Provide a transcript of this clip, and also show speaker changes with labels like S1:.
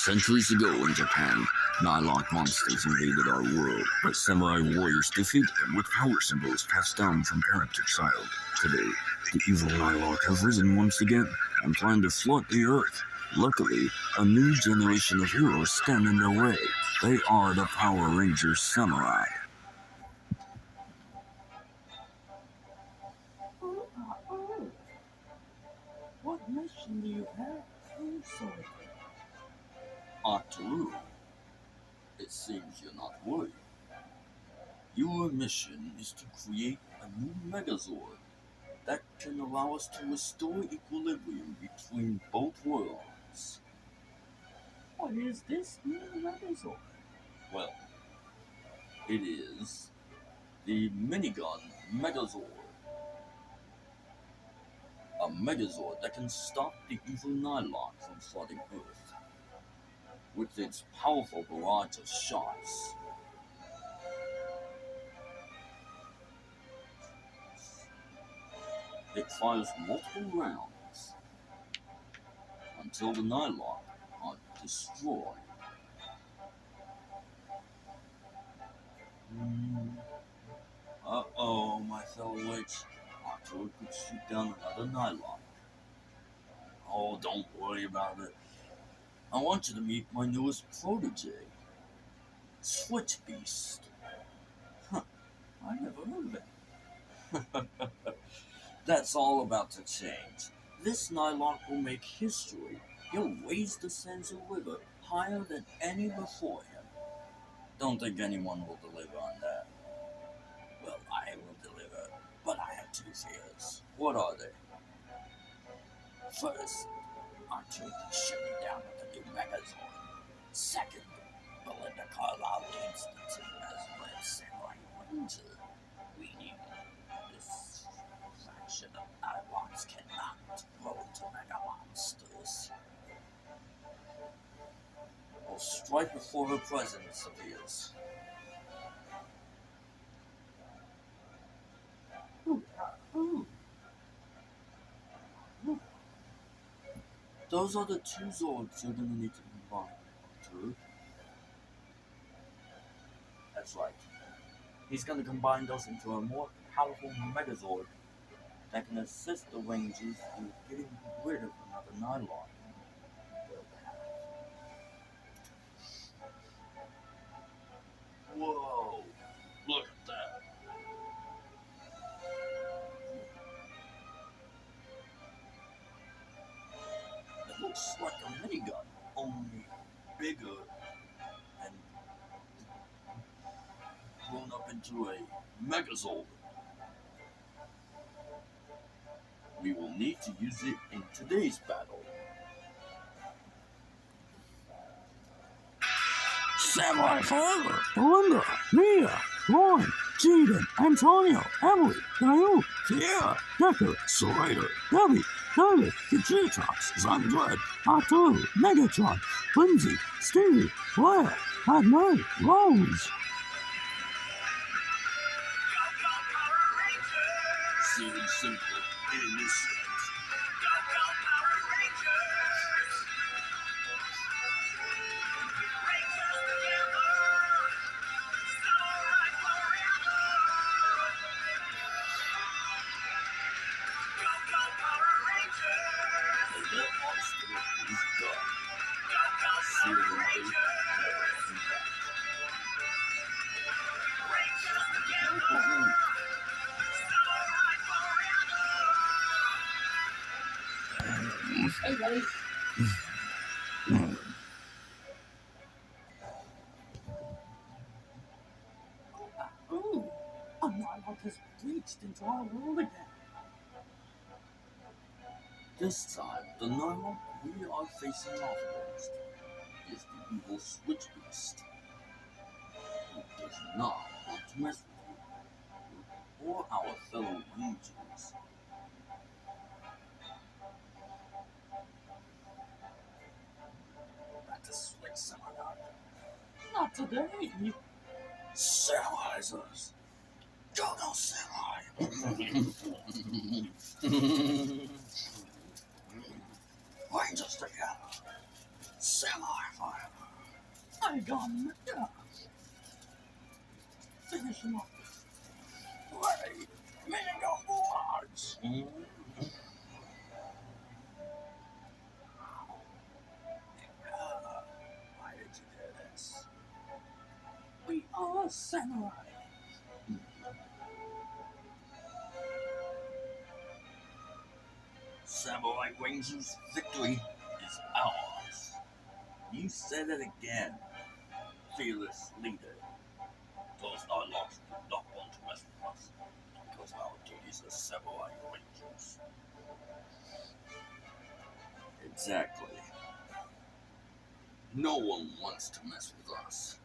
S1: Centuries ago in Japan, Nighlok monsters invaded our world, but samurai warriors defeated them with power symbols passed down from parent to child. Today, the evil Nighlok have risen once again and plan to flood the earth. Luckily, a new generation of heroes stand in their way. They are the Power Ranger Samurai.
S2: What mission do you have?
S1: Octoroo, it seems you're not worried. Your mission is to create a new Megazord that can allow us to restore equilibrium between both worlds.
S2: What is this new Megazord?
S1: Well, it is the Minigun Megazord. A Megazord that can stop the evil Nighlok from flooding Earth. With its powerful barrage of shots, it fires multiple rounds until the Nightlok are destroyed. Uh-oh, my fellow witch. Octoroo could shoot down another Nightlok. Oh, don't worry about it. I want you to meet my newest protege, Switchbeast. Huh, I never heard of it. That's all about to change. This Nighlok will make history. He'll raise the Senzu River higher than any before him. Don't think anyone will deliver on that. Well, I will deliver, but I have two fears. What are they? First, Octoroo can shoot me down with the new Megazord. Second, Belinda Carlisle leads the team as Red Samurai Ranger. We need this faction of Nighloks cannot grow into mega monsters. We'll strike before her presence appears. Those are the two Zords you're gonna need to combine, Octoroo. That's right. He's gonna combine those into a more powerful Megazord that can assist the Rangers in getting rid of another Nighlok. Whoa! Look at that! It looks like a minigun, only bigger and grown up into a Megazord. We will need to use it in today's battle.
S2: Samurai Forever! Belinda, Mia, Lauren, Jayden, Antonio, Emily, Dayu, Fiera, Deker, Serrator, Debbie, David, Gigertox, Xandred, Octoroo, Negatron, Lindsey, Stevie, Blair, Padme, Rose.
S1: Seems simple, innocent.
S2: Hey, buddy. Ooh, a Nighlok has breached into our world again.
S1: This time, the Nighlok we are facing off against is the evil Switchbeast, who does not want to mess with you or our fellow Rangers. Back to Switch Samurai.
S2: Not today.
S1: Samurai's Go Samurai! Rangers together. Samurai forever.
S2: Minigun Megazord. Finish him up. Play MinigunZord.
S1: Why did you do this?
S2: We are samurai.
S1: Samurai Ranger's victory is ours. You said it again, fearless leader. Those Nighloks do not want to mess with us, because our duties as Samurai Rangers. Exactly. No one wants to mess with us.